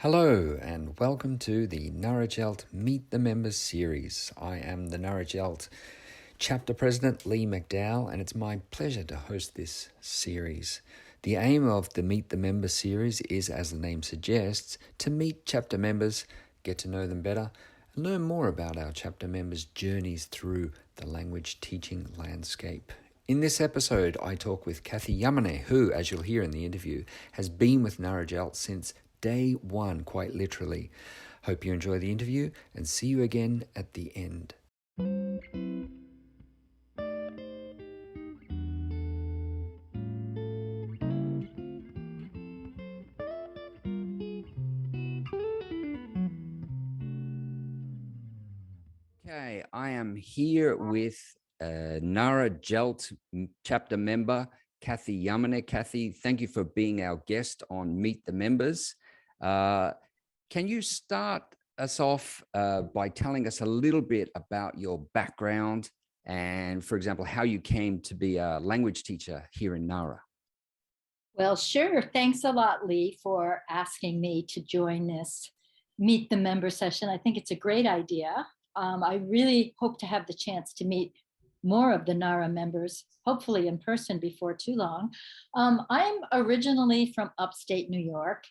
Hello and welcome to the Nara JALT Meet the Members series. I am the Nara JALT Chapter President Lee McDowell, and it's my pleasure to host this series. The aim of the Meet the Members series is, as the name suggests, to meet chapter members, get to know them better, and learn more about our chapter members' journeys through the language teaching landscape. In this episode, I talk with Kathy Yamane, who, as you'll hear in the interview, has been with Nara JALT since day one, quite literally. Hope you enjoy the interview and see you again at the end. Okay, I am here with Nara JALT chapter member, Kathy Yamane. Kathy, thank you for being our guest on Meet the Members. Can you start us off by telling us a little bit about your background and, for example, how you came to be a language teacher here in Nara? Well, sure. Thanks a lot, Lee, for asking me to join this Meet the Member session. I think it's a great idea. I really hope to have the chance to meet more of the NARA members, hopefully in person before too long. I'm originally from upstate New York,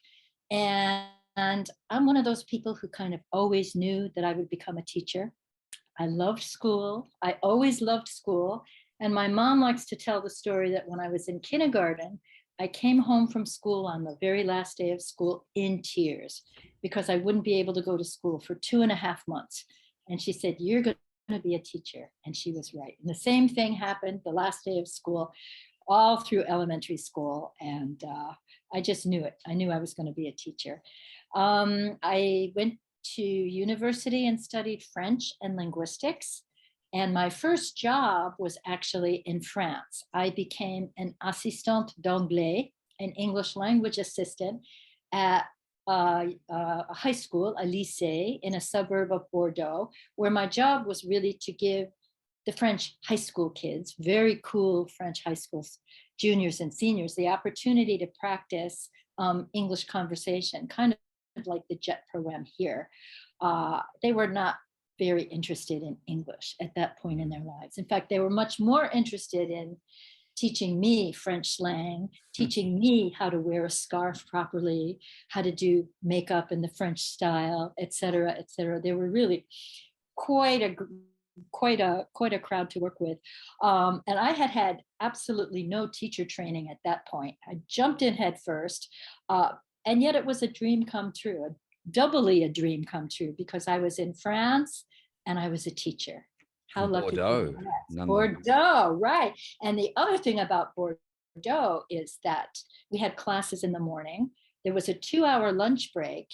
and I'm one of those people who kind of always knew that I would become a teacher. I loved school. I always loved school. And my mom likes to tell the story that when I was in kindergarten, I came home from school on the very last day of school in tears because I wouldn't be able to go to school for 2.5 months. And she said, "You're going to be a teacher." And she was right. And the same thing happened the last day of school, all through elementary school. And I just knew it. I knew I was going to be a teacher. I went to university and studied French and linguistics. And my first job was actually in France. I became an assistante d'anglais, an English language assistant at a high school, a lycée in a suburb of Bordeaux, where my job was really to give the French high school kids, very cool French high schools, juniors and seniors, the opportunity to practice English conversation, kind of like the JET program here. They were not very interested in English at that point in their lives. In fact, they were much more interested in teaching me French slang, teaching me how to wear a scarf properly, how to do makeup in the French style, et cetera, et cetera. They were really quite a crowd to work with. And I had absolutely no teacher training at that point. I jumped in head first, and yet it was a dream come true, doubly a dream come true, because I was in France and I was a teacher. How lucky. Bordeaux. Bordeaux, right. And the other thing about Bordeaux is that we had classes in the morning. There was a 2-hour lunch break.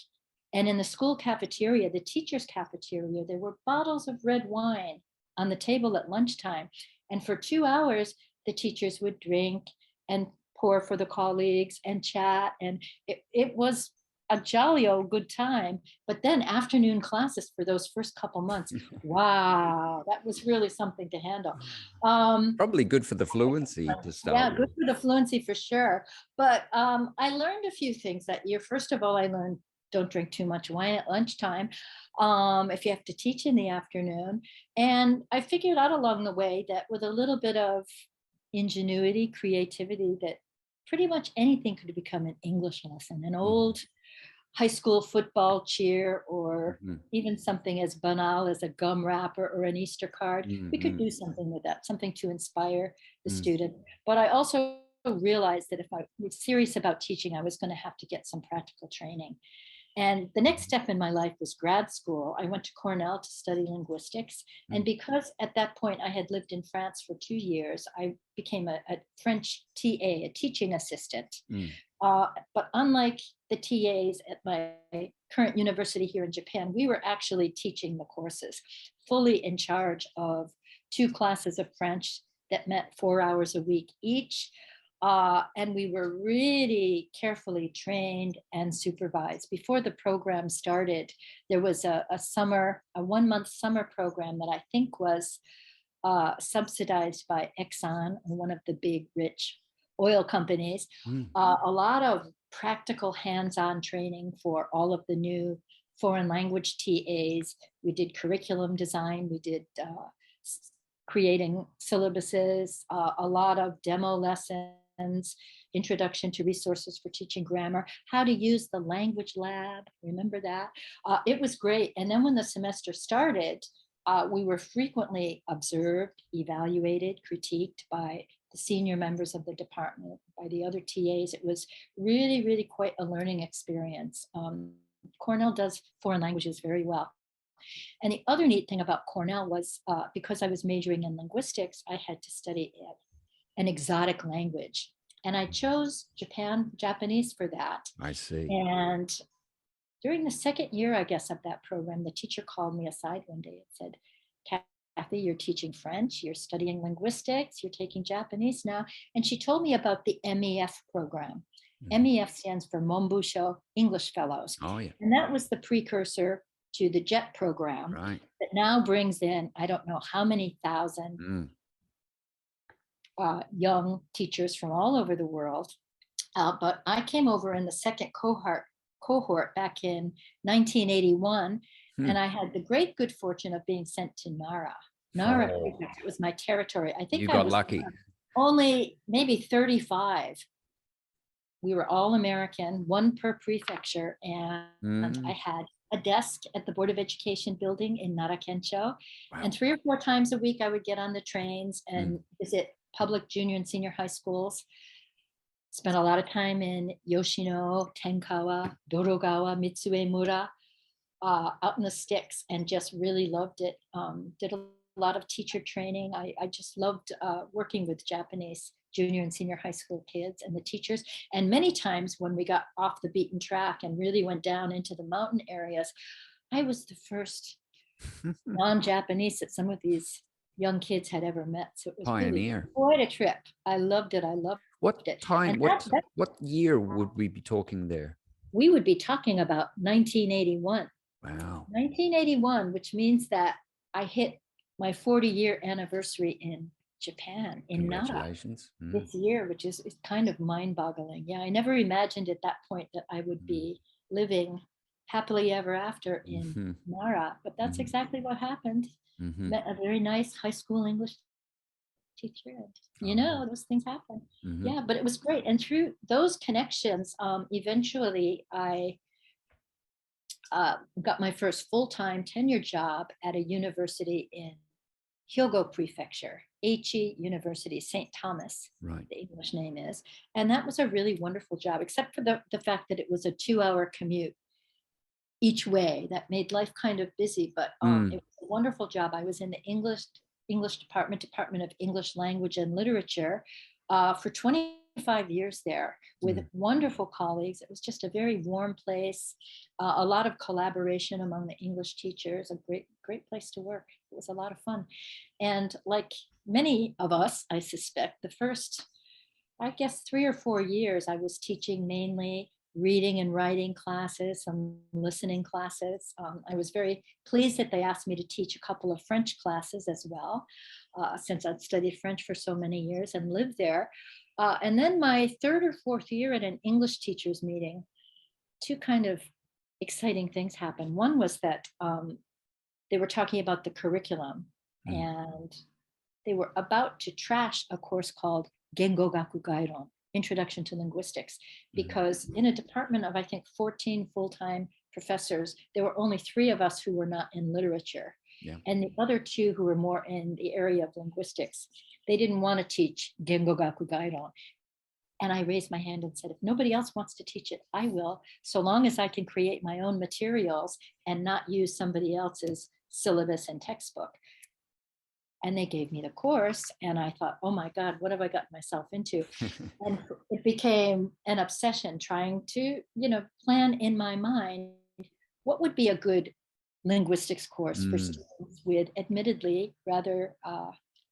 And in the school cafeteria, the teacher's cafeteria, there were bottles of red wine on the table at lunchtime. And for 2 hours, the teachers would drink and pour for the colleagues and chat. And it was a jolly old good time. But then afternoon classes for those first couple months, wow, that was really something to handle. Probably good for the fluency to start. Yeah, good for the fluency for sure. But I learned a few things that year. First of all, I learned don't drink too much wine at lunchtime if you have to teach in the afternoon. And I figured out along the way that with a little bit of ingenuity, creativity, that pretty much anything could become an English lesson, an old high school football cheer, or even something as banal as a gum wrapper or an Easter card. We could do something with that, something to inspire the student. But I also realized that if I was serious about teaching, I was going to have to get some practical training. And the next step in my life was grad school. I went to Cornell to study linguistics. And because at that point I had lived in France for 2 years, I became a French TA, a teaching assistant. But unlike the TAs at my current university here in Japan, we were actually teaching the courses, fully in charge of 2 classes of French that met 4 hours a week each. And we were really carefully trained and supervised. Before the program started, there was a 1-month summer program that I think was subsidized by Exxon, one of the big rich oil companies. A lot of practical hands-on training for all of the new foreign language TAs. We did curriculum design. We did creating syllabuses, a lot of demo lessons, introduction to resources for teaching grammar, how to use the language lab. Remember that? It was great. And then when the semester started, we were frequently observed, evaluated, critiqued by the senior members of the department, by the other TAs. It was really, really quite a learning experience. Cornell does foreign languages very well. And the other neat thing about Cornell was because I was majoring in linguistics, I had to study an exotic language. And I chose Japanese for that. I see. And during the second year, I guess, of that program, the teacher called me aside one day and said, Kathy, you're teaching French, you're studying linguistics, you're taking Japanese now. And she told me about the MEF program. MEF stands for Monbusho English Fellows. Oh, yeah. And that was the precursor to the JET program that now brings in, I don't know how many thousand young teachers from all over the world. But I came over in the second cohort back in 1981, and I had the great good fortune of being sent to Nara. Nara Prefecture was my territory. I think you I got was lucky. Only maybe 35. We were all American, one per prefecture, and I had a desk at the Board of Education building in Nara Kensho. And 3 or 4 times a week, I would get on the trains and visit public junior and senior high schools. Spent a lot of time in Yoshino, Tenkawa, Dorogawa, Mitsuemura, out in the sticks, and just really loved it. Did a lot of teacher training. I just loved working with Japanese junior and senior high school kids and the teachers. And many times when we got off the beaten track and really went down into the mountain areas, I was the first non-Japanese that some of these young kids had ever met. So it was Pioneer. really quite a trip. I loved it. I loved it. Time, what year would we be talking there? We would be talking about 1981. Wow. 1981, which means that I hit my 40-year anniversary in Japan, in Nara, this year, which is kind of mind-boggling. Yeah, I never imagined at that point that I would be living happily ever after in Nara, but that's exactly what happened. Met a very nice high school English teacher. You know, those things happen. Yeah, but it was great. And through those connections, eventually I got my first full-time tenure job at a university in Hyogo Prefecture, Aichi University, St. Thomas, the English name is. And that was a really wonderful job, except for the fact that it was a 2-hour commute each way. That made life kind of busy, but it was a wonderful job. I was in the English Department of English Language and Literature for 25 years there with wonderful colleagues. It was just a very warm place, a lot of collaboration among the English teachers, a great place to work. It was a lot of fun. And like many of us, I suspect, the first, I guess, 3 or 4 years, I was teaching mainly reading and writing classes, some listening classes. I was very pleased that they asked me to teach a couple of French classes as well, since I'd studied French for so many years and lived there. And then my 3rd or 4th year at an English teachers meeting, 2 kind of exciting things happened. One was that they were talking about the curriculum, and they were about to trash a course called Gengogaku Gairon, Introduction to Linguistics, because in a department of, I think, 14 full-time professors, there were only 3 of us who were not in literature. And the other 2 who were more in the area of linguistics, they didn't want to teach Gengogaku Gairon. And I raised my hand and said, if nobody else wants to teach it, I will, so long as I can create my own materials and not use somebody else's syllabus and textbook. And they gave me the course, and I thought, oh my God, what have I gotten myself into? And it became an obsession, trying to, plan in my mind what would be a good linguistics course for students with admittedly rather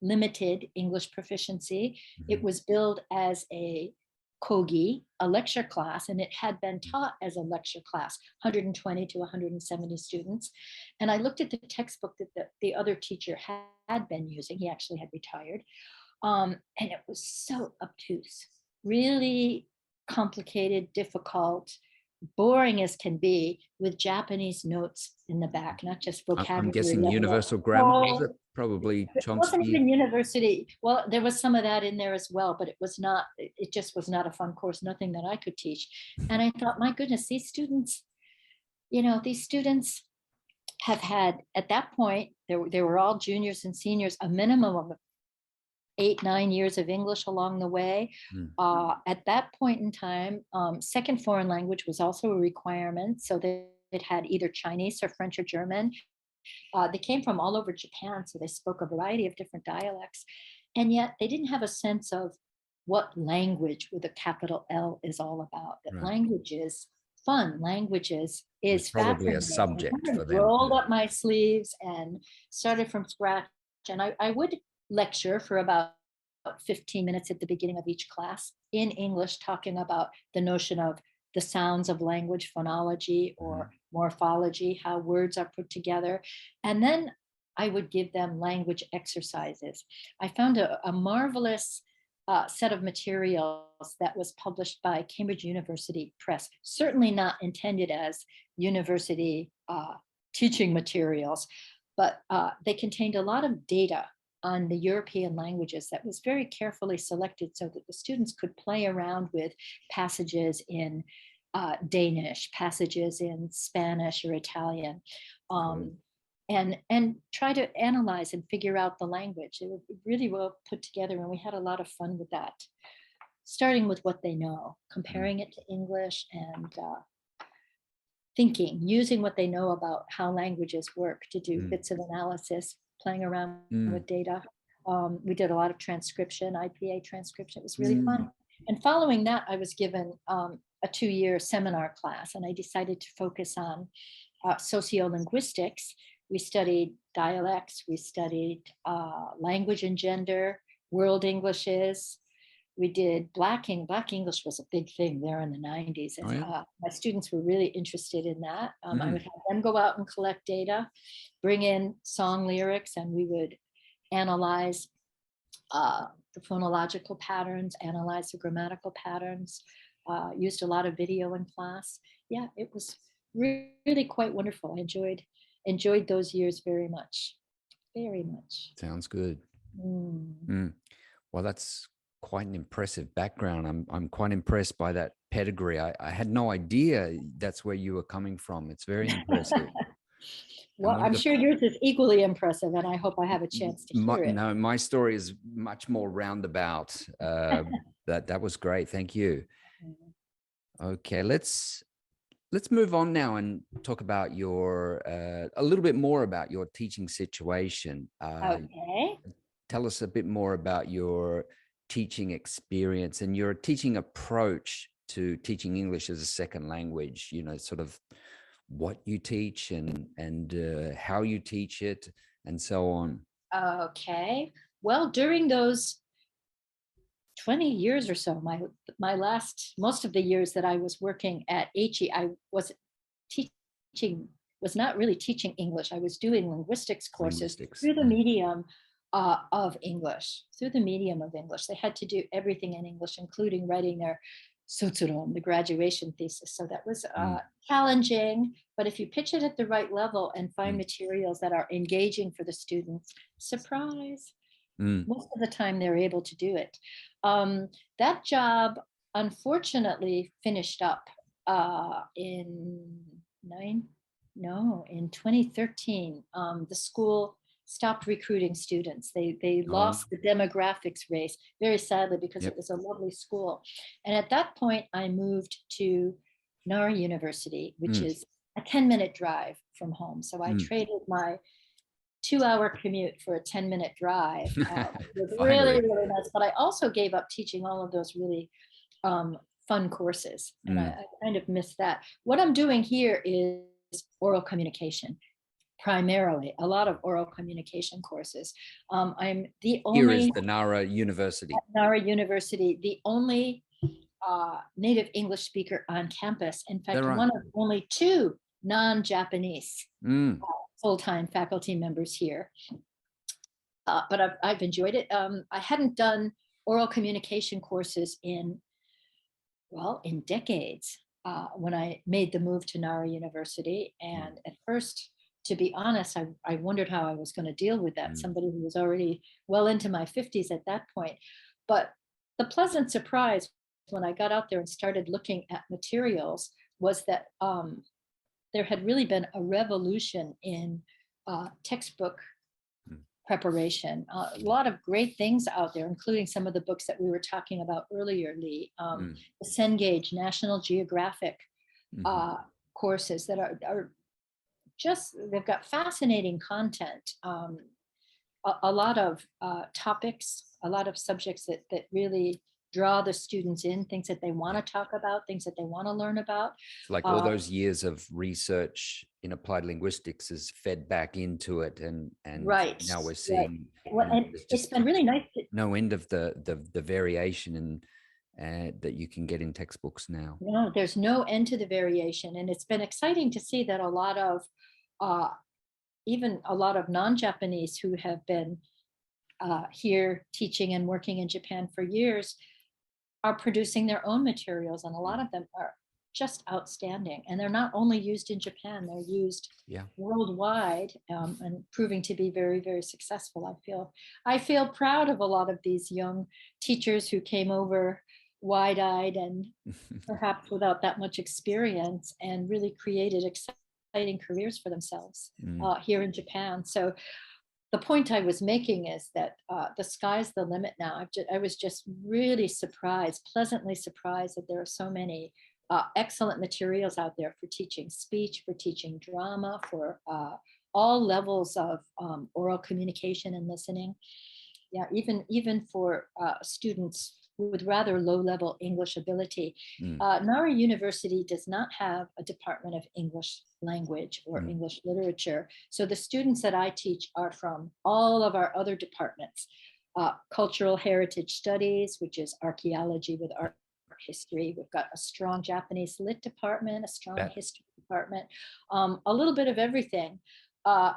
limited English proficiency. It was billed as a kogi, a lecture class, and it had been taught as a lecture class, 120 to 170 students. And I looked at the textbook that the other teacher had been using. He actually had retired. And it was so obtuse, really complicated, difficult, boring as can be, with Japanese notes in the back, not just vocabulary. I'm guessing level. universal grammar, was it? Probably It wasn't Chomsky. even university. Well, there was some of that in there as well, but it was not, it just was not a fun course, nothing that I could teach. And I thought, my goodness, these students, these students have had, at that point, they were all juniors and seniors, a minimum of 8-9 years of English along the way. At that point in time, second foreign language was also a requirement. So it had either Chinese or French or German. They came from all over Japan, so they spoke a variety of different dialects. And yet they didn't have a sense of what language with a capital L is all about. That Right. language is fun. Languages is probably a fascinating. subject for them. Rolled up my sleeves and started from scratch. And I would lecture for about 15 minutes at the beginning of each class in English, talking about the notion of the sounds of language, phonology or morphology, how words are put together. And then I would give them language exercises. I found a marvelous set of materials that was published by Cambridge University Press, certainly not intended as university teaching materials, but they contained a lot of data on the European languages that was very carefully selected so that the students could play around with passages in Danish, passages in Spanish or Italian, and try to analyze and figure out the language. It was really well put together, and we had a lot of fun with that, starting with what they know, comparing it to English, and using what they know about how languages work to do bits of analysis, playing around with data. We did a lot of transcription, IPA transcription. It was really fun. And following that, I was given a 2-year seminar class, and I decided to focus on sociolinguistics. We studied dialects, we studied language and gender, world Englishes. We did Black English was a big thing there in the 90s. And my students were really interested in that. I would have them go out and collect data, bring in song lyrics, and we would analyze the phonological patterns, analyze the grammatical patterns, used a lot of video in class. Yeah, it was really quite wonderful. I enjoyed those years very much. Very much. Sounds good. Well, that's quite an impressive background. I'm quite impressed by that pedigree. I had no idea that's where you were coming from. It's very impressive. Well, I'm sure yours is equally impressive, and I hope I have a chance to hear it. No, my story is much more roundabout. That was great. Thank you. Okay, let's move on now and talk about a little bit more about your teaching situation. Okay. Tell us a bit more about your teaching experience and your teaching approach to teaching English as a second language, sort of what you teach and how you teach it and so on. Okay. Well, during those 20 years or so, most of the years that I was working at HE, I was not really teaching English. I was doing linguistics courses through the medium of English, They had to do everything in English, including writing their Sotsuron, the graduation thesis. So that was challenging, but if you pitch it at the right level and find materials that are engaging for the students, surprise, most of the time they're able to do it. That job unfortunately finished up in 2013. The school stopped recruiting students. They lost the demographics race, very sadly, because it was a lovely school. And at that point, I moved to Nara University, which is a 10-minute drive from home. So I traded my 2-hour commute for a 10-minute drive. It was really, really nice. But I also gave up teaching all of those really fun courses. And I kind of missed that. What I'm doing here is oral communication. Primarily, a lot of oral communication courses. I'm the only— Here is the Nara University. Nara University, the only native English speaker on campus. In fact, one of only 2 non-Japanese full-time faculty members here. But I've enjoyed it. I hadn't done oral communication courses in well, in decades, when I made the move to Nara University. Mm, And at first, to be honest, I wondered how I was going to deal with that, mm, somebody who was already well into my 50s at that point. But the pleasant surprise when I got out there and started looking at materials was that there had really been a revolution in textbook mm, preparation. A lot of great things out there, including some of the books that we were talking about earlier, Lee. mm, The Cengage National Geographic mhm. uh, courses that are just, they've got fascinating content. A lot of topics, a lot of subjects that really draw the students in, things that they want Yeah. to talk about, things that they want to learn about. It's like all Uh, those years of research in applied linguistics is fed back into it, and right, now we're right. seeing, Well, and there's it's just been really nice to, no end of the variation and that you can get in textbooks now. no, there's no end to the variation. And it's been exciting to see that a lot of, uh, even a lot of non-Japanese who have been here teaching and working in Japan for years are producing their own materials. And a lot Mm. of them are just outstanding. And they're not only used in Japan, they're used Yeah. worldwide, and proving to be very, very successful. I feel proud of a lot of these young teachers who came over wide-eyed and perhaps without that much experience and really created exciting careers for themselves Mm. here in Japan. So the point I was making is that the sky's the limit now. I was just really surprised, pleasantly surprised that there are so many excellent materials out there for teaching speech, for teaching drama, for all levels of oral communication and listening. Yeah, even for students with rather low-level English ability. Mm. Nara University does not have a department of English language or Mm. English literature. So the students that I teach are from all of our other departments. Cultural heritage studies, which is archaeology with art history. We've got a strong Japanese lit department, a strong That history department, a little bit of everything. Uh,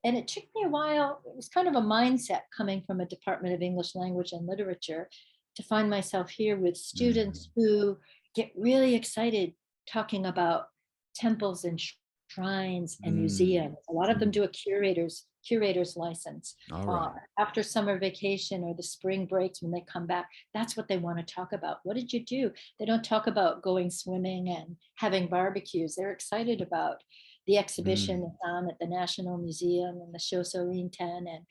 and it took me a while. It was kind of a mindset coming from a Department of English Language and Literature to find myself here with mm. students who get really excited talking about temples and shrines and Mm. museums. A lot of them Mm. do a curator's license. All right. After summer vacation or the spring breaks when they come back, that's what they want to talk about. What did you do? They don't talk about going swimming and having barbecues. They're excited about the exhibition Mm. that's on at the National Museum and the Shoso Ten. And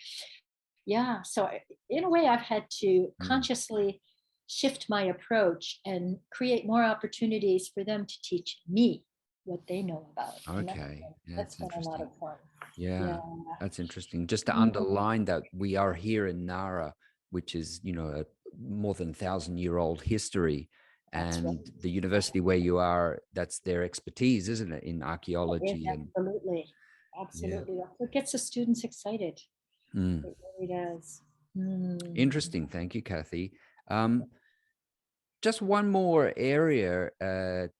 yeah, so in a way, I've had to Mm. consciously shift my approach and create more opportunities for them to teach me what they know about. And Okay, yeah, that's that's been a lot interesting. of fun. Yeah. Yeah, that's interesting. Just to Mhm. underline that we are here in Nara, which is, a more than 1,000-year-old history. That's right. And the university where you are, that's their expertise, isn't it, in It is archaeology and absolutely, yeah. absolutely. That's what gets the students excited. Mm. It really does. Mm. Interesting. Thank you, Kathy. Um, just one more area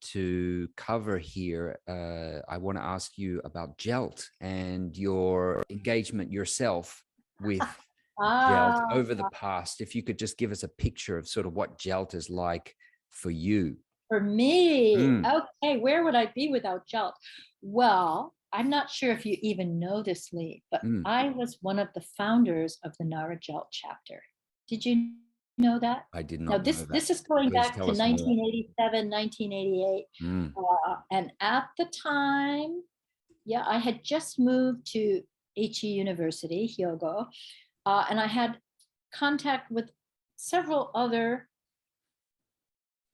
to cover here. I want to ask you about JALT and your engagement yourself with JALT Ah, over the past. If you could just give us a picture of sort of what JALT is like for you. for me, Mm, okay, where would I be without JALT? Well, I'm not sure if you even know this, Lee, but mm. I was one of the founders of the Nara JALT chapter. Did you know that? I did Now, not know this that. is going Please back tell to us more. 1987, 1988. Mm, And at the time, yeah, I had just moved to Aichi University, Hyogo, and I had contact with several other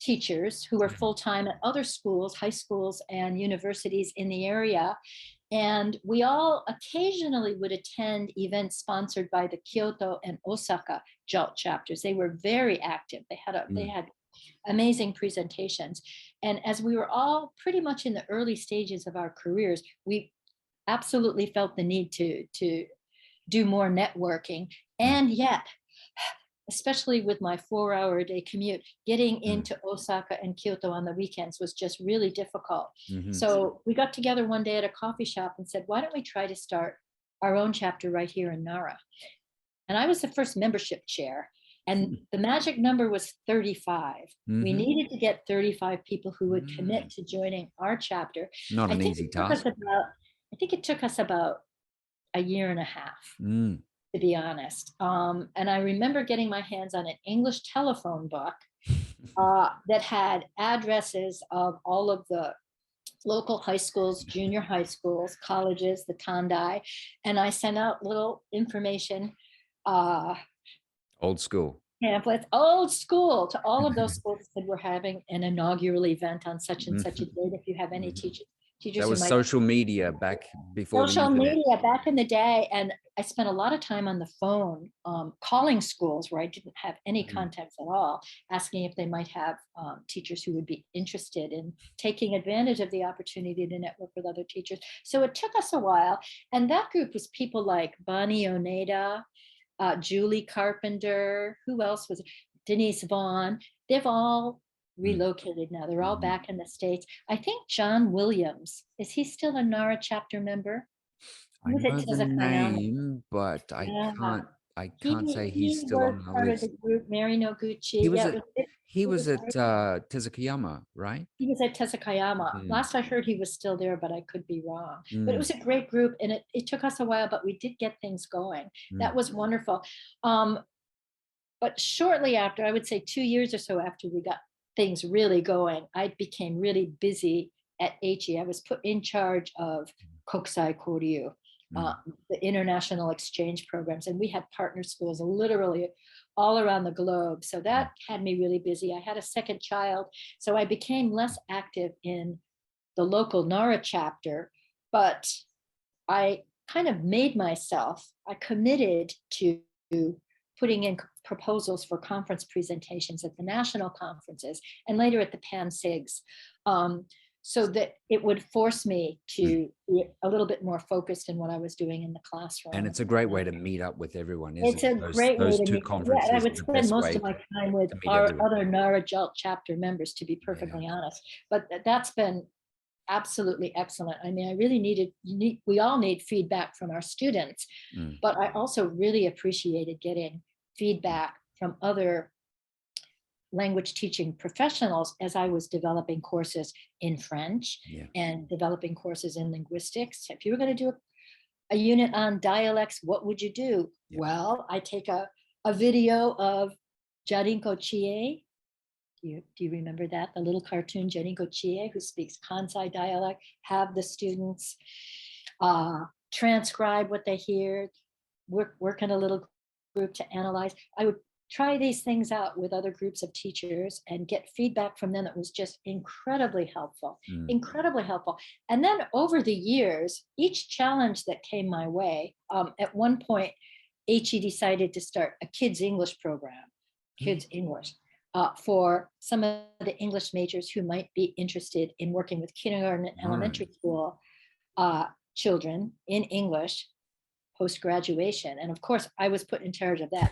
teachers who were mm, full-time at other schools, high schools and universities in the area. And we all occasionally would attend events sponsored by the Kyoto and Osaka JALT chapters. They were very active. They mm, had amazing presentations. And as we were all pretty much in the early stages of our careers, we absolutely felt the need to do more networking. mm, And yet, especially with my 4 hour a day commute, getting mm, into Osaka and Kyoto on the weekends was just really difficult. mhm, So we got together one day at a coffee shop and said, why don't we try to start our own chapter right here in Nara? And I was the first membership chair. And the magic number was 35. We needed to get 35 people who would commit to joining our chapter. Not I an think easy it took us task. about a year and a half, to be honest. And I remember getting my hands on an English telephone book that had addresses of all of the local high schools, junior high schools, colleges, the Tandai, and I sent out little information Old school pamphlets, old school, to all of those schools that we're having an inaugural event on such and such a date. If you have any teachers that who was might social media back before the social internet. media back in the day, and I spent a lot of time on the phone calling schools where I didn't have any contacts at all, asking if they might have teachers who would be interested in taking advantage of the opportunity to network with other teachers. So it took us a while, and that group was people like Bonnie Oneda, Julie Carpenter, who else was it? Denise Vaughn. They've all relocated now. They're all back in the States. I think John Williams, is he still a NARA chapter member? I know the name, but I can't say he's still was on the part of the list. group. Mary Noguchi. He was Yeah, at he was at Tezukayama, right? he was at Tezukayama. Last I heard, he was still there, but I could be wrong. But it was a great group, and it took us a while, but we did get things going. That was wonderful. But shortly after, I would say 2 years or so after we got things really going, I became really busy at HE. I was put in charge of Kokusai Koryu, the international exchange programs, and we had partner schools literally all around the globe. So that had me really busy. I had a second child, so I became less active in the local NARA chapter, but I kind of I committed to putting in proposals for conference presentations at the national conferences and later at the Pan SIGs, so that it would force me to be a little bit more focused in what I was doing in the classroom. And it's a great way to meet up with everyone, isn't it's it? a great way those to two meet. conferences Yeah, I would the spend best most way of my time with to meet our everyone. other NARA JALT chapter members, to be perfectly honest. But that's been absolutely excellent. I mean, I really we all need feedback from our students, but I also really appreciated getting feedback from other language teaching professionals as I was developing courses in French and developing courses in linguistics. If you were going to do a unit on dialects, what would you do? Well, I take a video of Jarinko Chie. Do you remember that? The little cartoon Jarinko Chie, who speaks Kansai dialect, have the students transcribe what they hear, work in a little group to analyze. I would try these things out with other groups of teachers and get feedback from them that was just incredibly helpful, incredibly helpful. And then over the years, each challenge that came my way, at one point, HE decided to start a kids English program, kids English, for some of the English majors who might be interested in working with kindergarten and elementary school children in English post-graduation. And of course, I was put in charge of that.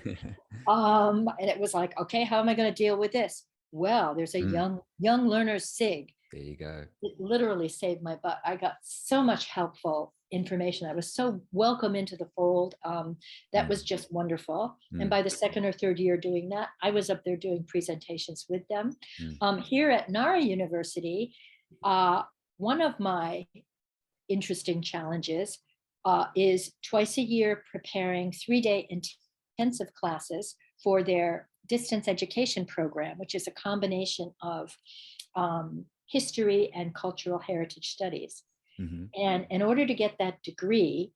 And it was like, okay, how am I going to deal with this? Well, there's a young learners SIG. There you go. It literally saved my butt. I got so much helpful information. I was so welcome into the fold. That was just wonderful. And by the second or third year doing that, I was up there doing presentations with them. Here at Nara University, one of my interesting challenges is twice a year preparing 3-day intensive classes for their distance education program, which is a combination of history and cultural heritage studies. And in order to get that degree,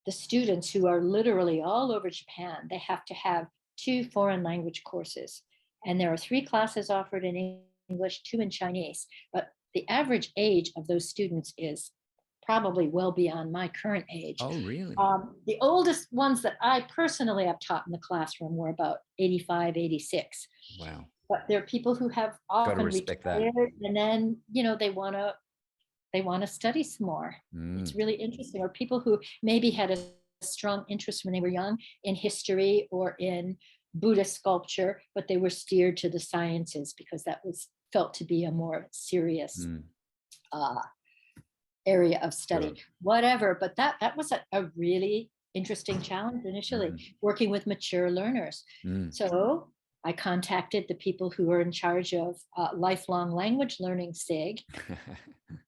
the students, who are literally all over Japan, they have to have 2 foreign language courses. And there are 3 classes offered in English, 2 in Chinese. But the average age of those students is probably well beyond my current age. Oh, really? The oldest ones that I personally have taught in the classroom were about 85, 86. Wow. But there are people who have often retired, and then, they want to study some more. It's really interesting. Or people who maybe had a strong interest when they were young in history or in Buddhist sculpture, but they were steered to the sciences because that was felt to be a more serious area of study, whatever. But that was a really interesting challenge initially, working with mature learners. So I contacted the people who are in charge of lifelong language learning SIG.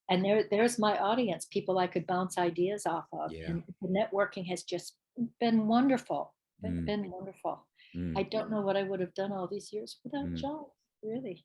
And there's my audience, people I could bounce ideas off of. Yeah. And the networking has just been wonderful, Mm, been wonderful. I mm, don't know what I would have done all these years without mm. JALT, really.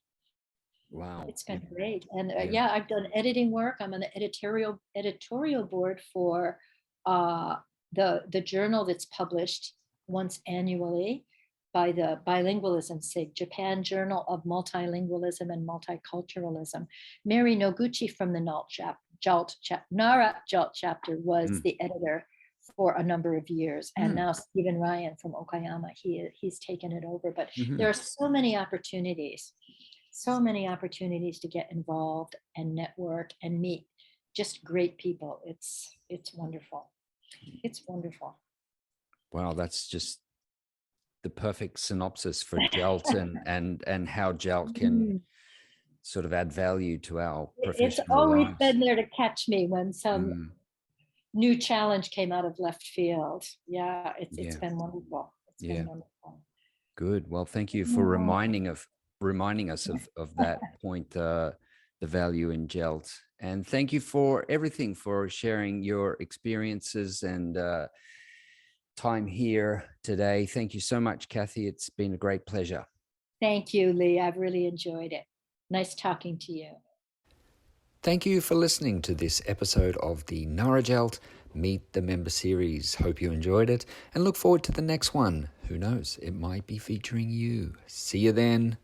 Wow. It's been great. And Yeah. yeah, I've done editing work. I'm on the editorial board for uh, the journal that's published once annually by the Bilingualism SIG, Japan Journal of Multilingualism and Multiculturalism. Mary Noguchi from the Nara JALT chapter was Mm, the editor for a number of years. And mm, now Stephen Ryan from Okayama, he's taken it over. But mhm. there are so many opportunities to get involved and network and meet just great people. It's wonderful. It's wonderful. Wow, that's just the perfect synopsis for JALT and how JALT can Mm. sort of add value to our It's professional always lives. been there to catch me when some Mm, new challenge came out of left field. Yeah, it's yeah, been wonderful. It's been yeah. wonderful. Good. Well, thank you for Yeah. reminding us of that point, the value in JALT. And thank you for everything, for sharing your experiences and time here today. Thank you so much, Kathy. It's been a great pleasure. Thank you, Lee. I've really enjoyed it. Nice talking to you. Thank you for listening to this episode of the Nara JALT Meet the Member series. Hope you enjoyed it and look forward to the next one. Who knows, it might be featuring you. See you then.